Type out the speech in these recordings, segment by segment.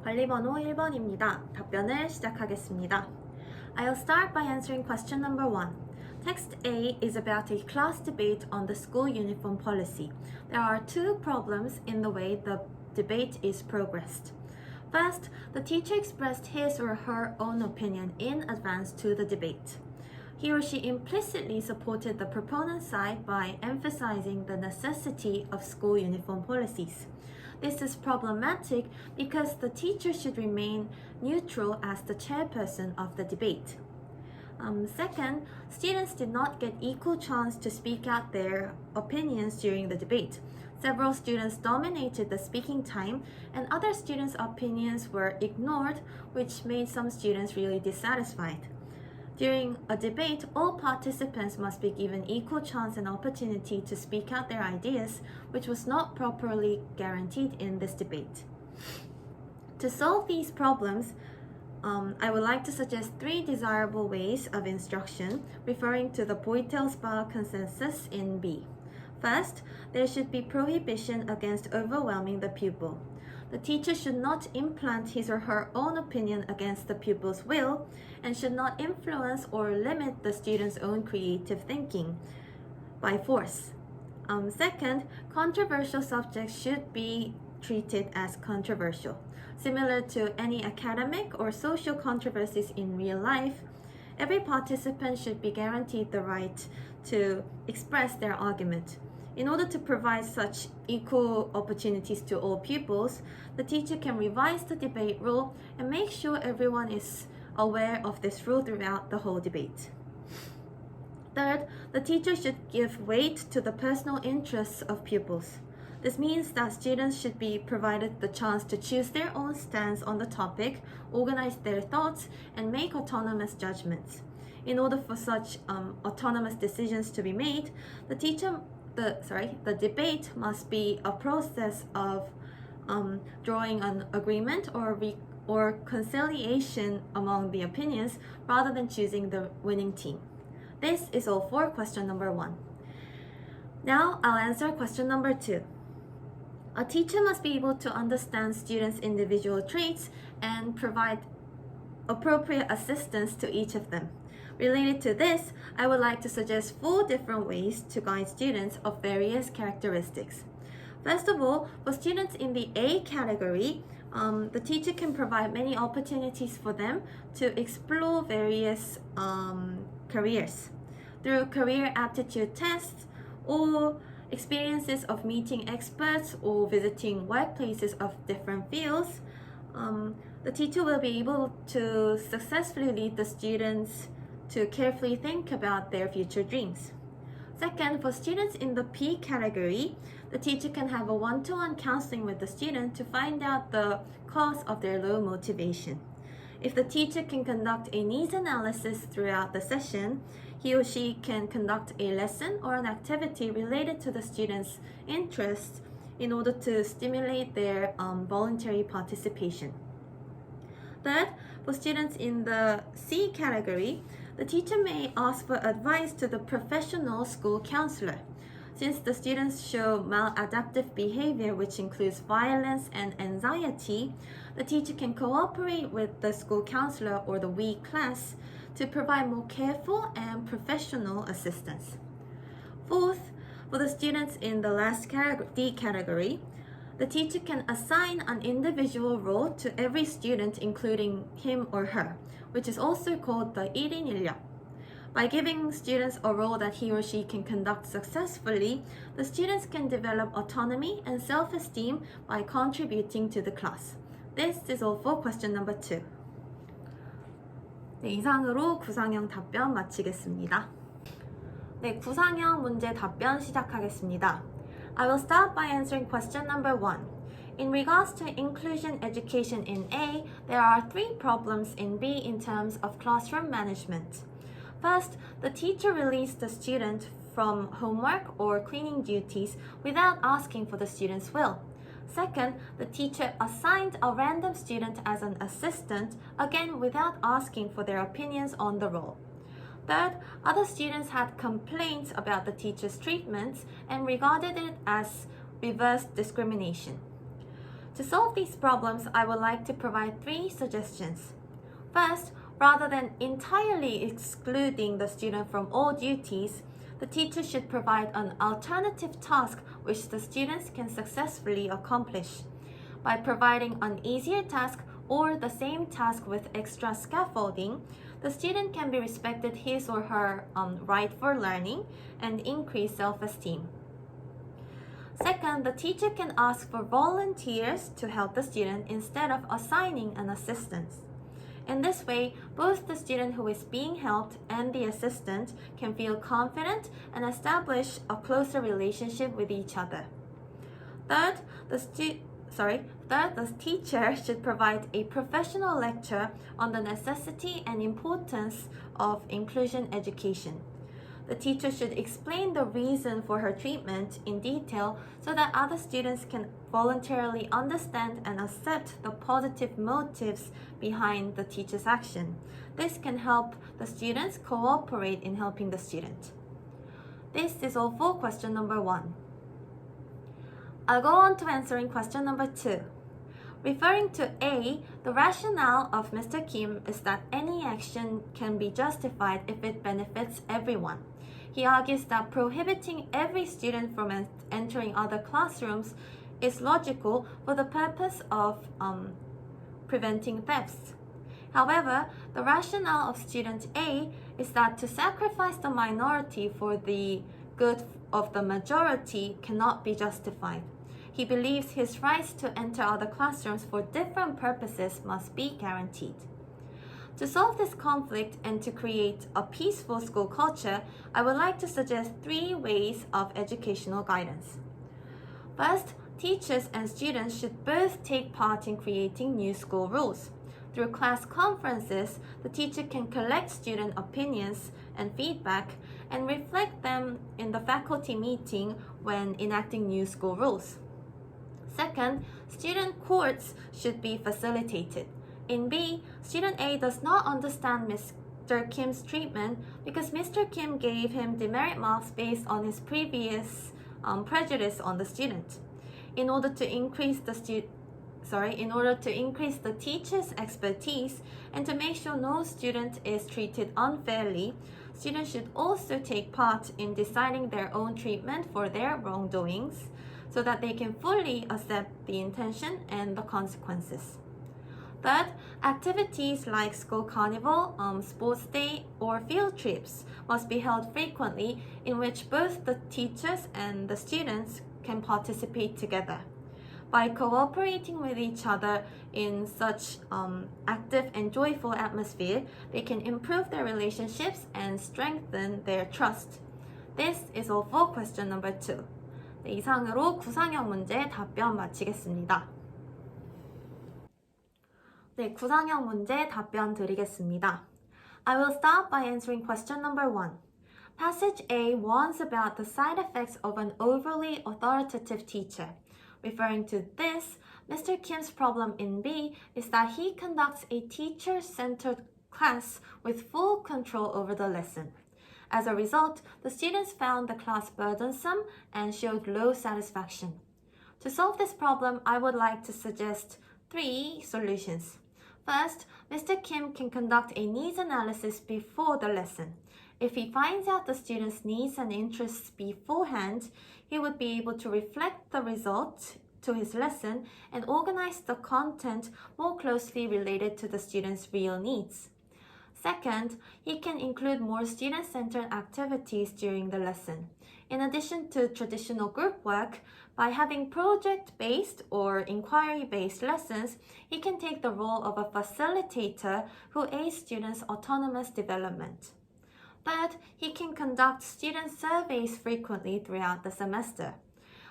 관리번호 1번입니다. 답변을 시작하겠습니다. I'll start by answering question number 1. Text A is about a class debate on the school uniform policy. There are two problems in the way the debate is progressed. First, the teacher expressed his or her own opinion in advance to the debate. He or she implicitly supported the proponent side by emphasizing the necessity of school uniform policies. This is problematic because the teacher should remain neutral as the chairperson of the debate. Second, students did not get equal chance to speak out their opinions during the debate. Several students dominated the speaking time, and other students' opinions were ignored, which made some students really dissatisfied. During a debate, all participants must be given equal chance and opportunity to speak out their ideas, which was not properly guaranteed in this debate. To solve these problems, I would like to suggest 3 desirable ways of instruction, referring to the Boytel-Spa consensus in B. First, there should be prohibition against overwhelming the pupil. The teacher should not implant his or her own opinion against the pupil's will and should not influence or limit the student's own creative thinking by force. Second, controversial subjects should be treated as controversial. Similar to any academic or social controversies in real life, every participant should be guaranteed the right to express their argument. In order to provide such equal opportunities to all pupils, the teacher can revise the debate rule and make sure everyone is aware of this rule throughout the whole debate. Third, the teacher should give weight to the personal interests of pupils. This means that students should be provided the chance to choose their own stance on the topic, organize their thoughts, and make autonomous judgments. In order for such autonomous decisions to be made, the debate must be a process of drawing an agreement or conciliation among the opinions rather than choosing the winning team. This is all for question number 1. Now I'll answer question number 2. A teacher must be able to understand students' individual traits and provide appropriate assistance to each of them. Related to this, I would like to suggest 4 different ways to guide students of various characteristics. First of all, for students in the A category, the teacher can provide many opportunities for them to explore various careers through career aptitude tests or experiences of meeting experts or visiting workplaces of different fields. The teacher will be able to successfully lead the students to carefully think about their future dreams. Second, for students in the P category, the teacher can have a one-to-one counseling with the student to find out the cause of their low motivation. If the teacher can conduct a needs analysis throughout the session, he or she can conduct a lesson or an activity related to the student's interests in order to stimulate their voluntary participation. Third, for students in the C category, the teacher may ask for advice to the professional school counselor. Since the students show maladaptive behavior, which includes violence and anxiety, the teacher can cooperate with the school counselor or the WE class to provide more careful and professional assistance. Fourth, for the students in the last D category, the teacher can assign an individual role to every student, including him or her, which is also called the 1인 1력. By giving students a role that he or she can conduct successfully, the students can develop autonomy and self-esteem by contributing to the class. This is all for question number 2. 네, 이상으로 구상형 답변 마치겠습니다. 네, 구상형 문제 답변 시작하겠습니다. I will start by answering question number 1. In regards to inclusion education in A, there are 3 problems in B in terms of classroom management. First, the teacher released the student from homework or cleaning duties without asking for the student's will. Second, the teacher assigned a random student as an assistant, again without asking for their opinions on the role. Third, other students had complaints about the teacher's treatments and regarded it as reverse discrimination. To solve these problems, I would like to provide 3 suggestions. First, rather than entirely excluding the student from all duties, the teacher should provide an alternative task which the students can successfully accomplish. By providing an easier task or the same task with extra scaffolding, the student can be respected his or her right for learning and increase self-esteem. Second, the teacher can ask for volunteers to help the student instead of assigning an assistant. In this way, both the student who is being helped and the assistant can feel confident and establish a closer relationship with each other. Third, the teacher should provide a professional lecture on the necessity and importance of inclusion education. The teacher should explain the reason for her treatment in detail so that other students can voluntarily understand and accept the positive motives behind the teacher's action. This can help the students cooperate in helping the student. This is all for question number 1. I'll go on to answering question number 2. Referring to A, the rationale of Mr. Kim is that any action can be justified if it benefits everyone. He argues that prohibiting every student from entering other classrooms is logical for the purpose of preventing thefts. However, the rationale of student A is that to sacrifice the minority for the good of the majority cannot be justified. He believes his rights to enter other classrooms for different purposes must be guaranteed. To solve this conflict and to create a peaceful school culture, I would like to suggest 3 ways of educational guidance. First, teachers and students should both take part in creating new school rules. Through class conferences, the teacher can collect student opinions and feedback and reflect them in the faculty meeting when enacting new school rules. Second, student courts should be facilitated. In B, student A does not understand Mr. Kim's treatment because Mr. Kim gave him demerit marks based on his previous prejudice on the student. In order to increase the teacher's expertise and to make sure no student is treated unfairly, students should also take part in deciding their own treatment for their wrongdoings so that they can fully accept the intention and the consequences. Third, activities like school carnival, sports day, or field trips must be held frequently in which both the teachers and the students can participate together. By cooperating with each other in such active and joyful atmosphere, they can improve their relationships and strengthen their trust. This is all for question number 2. 네, 이상으로 구상형 문제 답변 마치겠습니다. 네, 구상형 문제 답변 드리겠습니다. I will start by answering question number 1. Passage A warns about the side effects of an overly authoritative teacher. Referring to this, Mr. Kim's problem in B is that he conducts a teacher-centered class with full control over the lesson. As a result, the students found the class burdensome and showed low satisfaction. To solve this problem, I would like to suggest 3 solutions. First, Mr. Kim can conduct a needs analysis before the lesson. If he finds out the students' needs and interests beforehand, he would be able to reflect the result to his lesson and organize the content more closely related to the students' real needs. Second, he can include more student-centered activities during the lesson. In addition to traditional group work, by having project-based or inquiry-based lessons, he can take the role of a facilitator who aids students' autonomous development. Third, he can conduct student surveys frequently throughout the semester.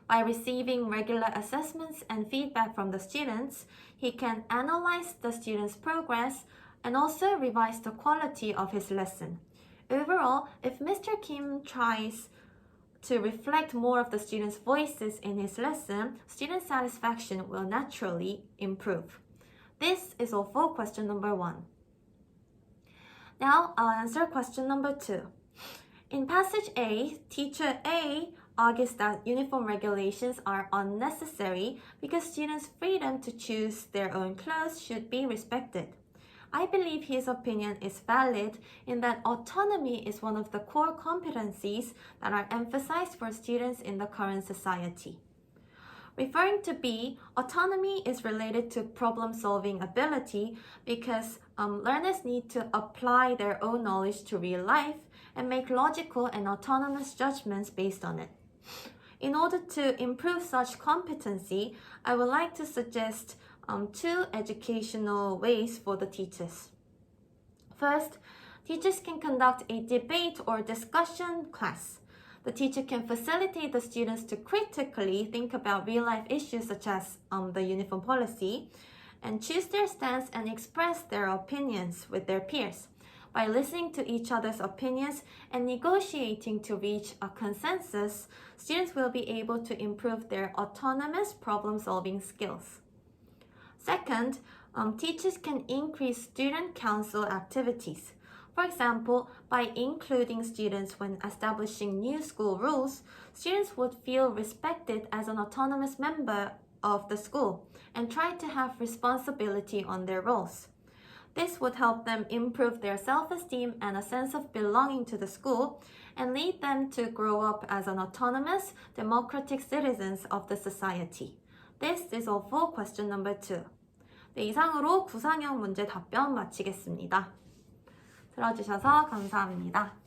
By receiving regular assessments and feedback from the students, he can analyze the students' progress and also revise the quality of his lesson. Overall, if Mr. Kim tries to reflect more of the students' voices in his lesson, student satisfaction will naturally improve. This is all for question number 1. Now I'll answer question number 2. In passage A, teacher A argues that uniform regulations are unnecessary because students' freedom to choose their own clothes should be respected. I believe his opinion is valid in that autonomy is one of the core competencies that are emphasized for students in the current society. Referring to B, autonomy is related to problem-solving ability because learners need to apply their own knowledge to real life and make logical and autonomous judgments based on it. In order to improve such competency, I would like to suggest two educational ways for the teachers. First, teachers can conduct a debate or discussion class. The teacher can facilitate the students to critically think about real-life issues such as the uniform policy and choose their stance and express their opinions with their peers. By listening to each other's opinions and negotiating to reach a consensus, students will be able to improve their autonomous problem-solving skills. Second, teachers can increase student council activities. For example, by including students when establishing new school rules, students would feel respected as an autonomous member of the school and try to have responsibility on their roles. This would help them improve their self-esteem and a sense of belonging to the school and lead them to grow up as an autonomous, democratic citizens of the society. This is all for question number 2. 네, 이상으로 구상형 문제 답변 마치겠습니다. 들어주셔서 감사합니다.